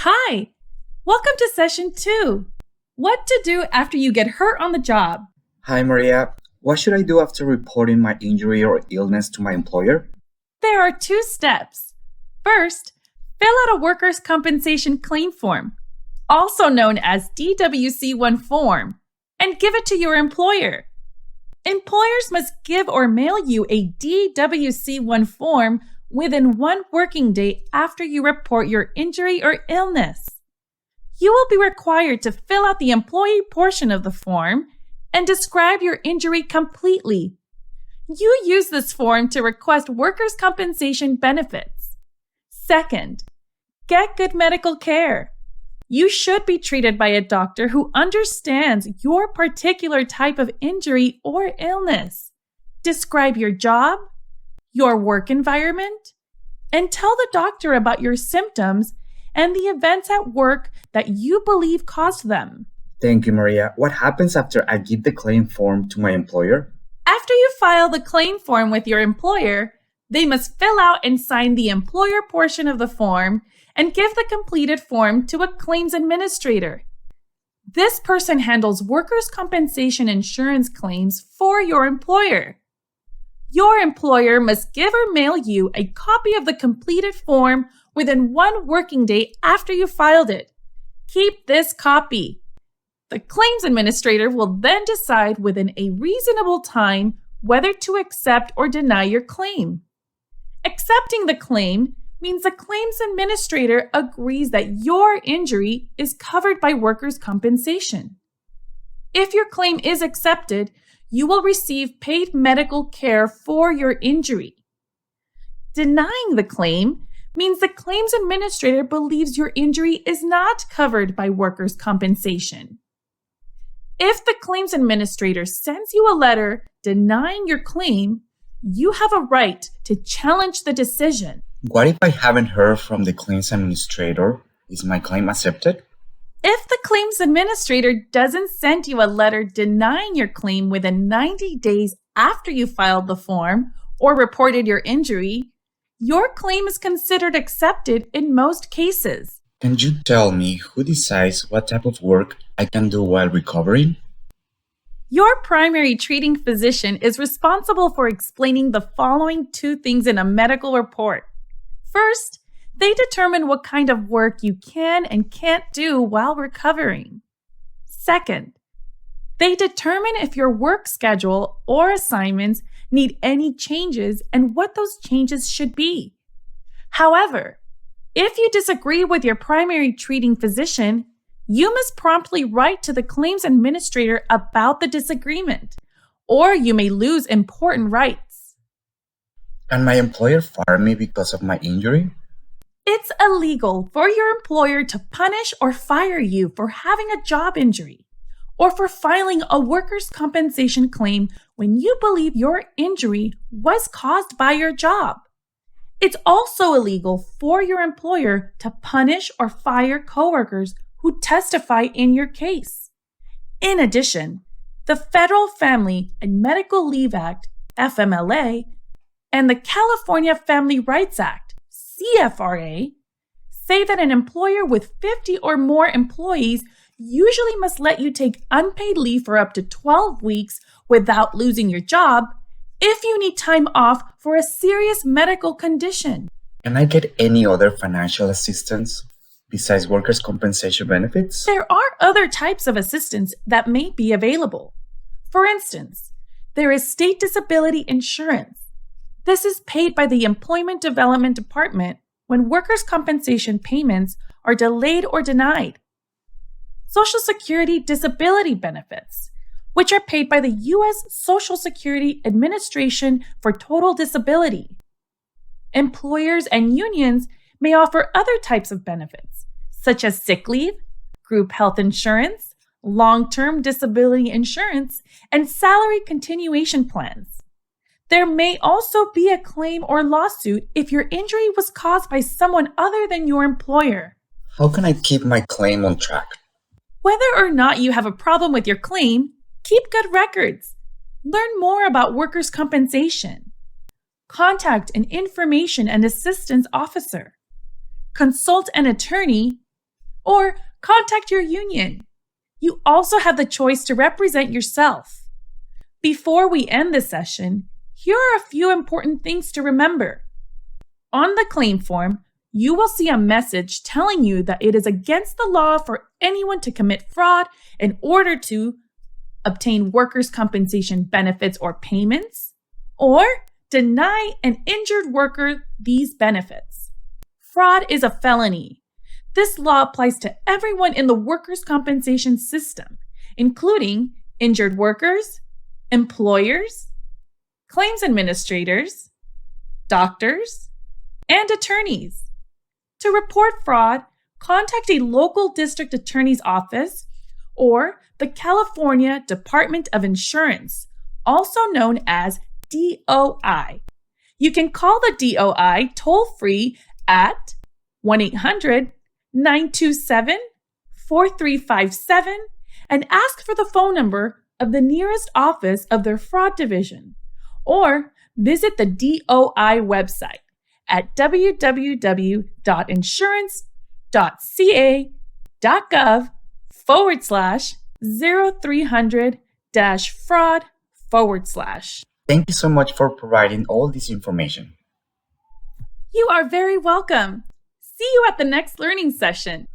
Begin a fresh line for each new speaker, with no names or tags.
Hi, welcome to session 2. What to do after you get hurt on the job.
Hi, Maria. What should I do after reporting my injury or illness to my employer?
There are 2 steps. First, fill out a workers' compensation claim form, also known as DWC-1 form, and give it to your employer. Employers must give or mail you a DWC-1 form within 1 working day after you report your injury or illness. You will be required to fill out the employee portion of the form and describe your injury completely. You use this form to request workers' compensation benefits. Second, get good medical care. You should be treated by a doctor who understands your particular type of injury or illness. Describe your job, your work environment, and tell the doctor about your symptoms and the events at work that you believe caused them.
Thank you, Maria. What happens after I give the claim form to my employer?
After you file the claim form with your employer, they must fill out and sign the employer portion of the form and give the completed form to a claims administrator. This person handles workers' compensation insurance claims for your employer. Your employer must give or mail you a copy of the completed form within 1 working day after you filed it. Keep this copy. The claims administrator will then decide within a reasonable time whether to accept or deny your claim. Accepting the claim means the claims administrator agrees that your injury is covered by workers' compensation. If your claim is accepted, you will receive paid medical care for your injury. Denying the claim means the claims administrator believes your injury is not covered by workers' compensation. If the claims administrator sends you a letter denying your claim, you have a right to challenge the decision.
What if I haven't heard from the claims administrator? Is my claim accepted?
If the claims administrator doesn't send you a letter denying your claim within 90 days after you filed the form or reported your injury, your claim is considered accepted in most cases.
Can you tell me who decides what type of work I can do while recovering?
Your primary treating physician is responsible for explaining the following 2 things in a medical report. First, they determine what kind of work you can and can't do while recovering. Second, they determine if your work schedule or assignments need any changes and what those changes should be. However, if you disagree with your primary treating physician, you must promptly write to the claims administrator about the disagreement, or you may lose important rights.
Can my employer fire me because of my injury?
It's illegal for your employer to punish or fire you for having a job injury or for filing a workers' compensation claim when you believe your injury was caused by your job. It's also illegal for your employer to punish or fire coworkers who testify in your case. In addition, the Federal Family and Medical Leave Act, FMLA, and the California Family Rights Act, CFRA, say that an employer with 50 or more employees usually must let you take unpaid leave for up to 12 weeks without losing your job if you need time off for a serious medical condition.
Can I get any other financial assistance besides workers' compensation benefits?
There are other types of assistance that may be available. For instance, there is state disability insurance. This is paid by the Employment Development Department when workers' compensation payments are delayed or denied. Social Security disability benefits, which are paid by the U.S. Social Security Administration for total disability. Employers and unions may offer other types of benefits, such as sick leave, group health insurance, long-term disability insurance, and salary continuation plans. There may also be a claim or lawsuit if your injury was caused by someone other than your employer.
How can I keep my claim on track?
Whether or not you have a problem with your claim, keep good records. Learn more about workers' compensation. Contact an information and assistance officer. Consult an attorney or contact your union. You also have the choice to represent yourself. Before we end the session, here are a few important things to remember. On the claim form, you will see a message telling you that it is against the law for anyone to commit fraud in order to obtain workers' compensation benefits or payments, or deny an injured worker these benefits. Fraud is a felony. This law applies to everyone in the workers' compensation system, including injured workers, employers, claims administrators, doctors, and attorneys. To report fraud, contact a local district attorney's office or the California Department of Insurance, also known as DOI. You can call the DOI toll-free at 1-800-927-4357 and ask for the phone number of the nearest office of their fraud division, or visit the DOI website at www.insurance.ca.gov/0300-fraud/.
Thank you so much for providing all this information.
You are very welcome. See you at the next learning session.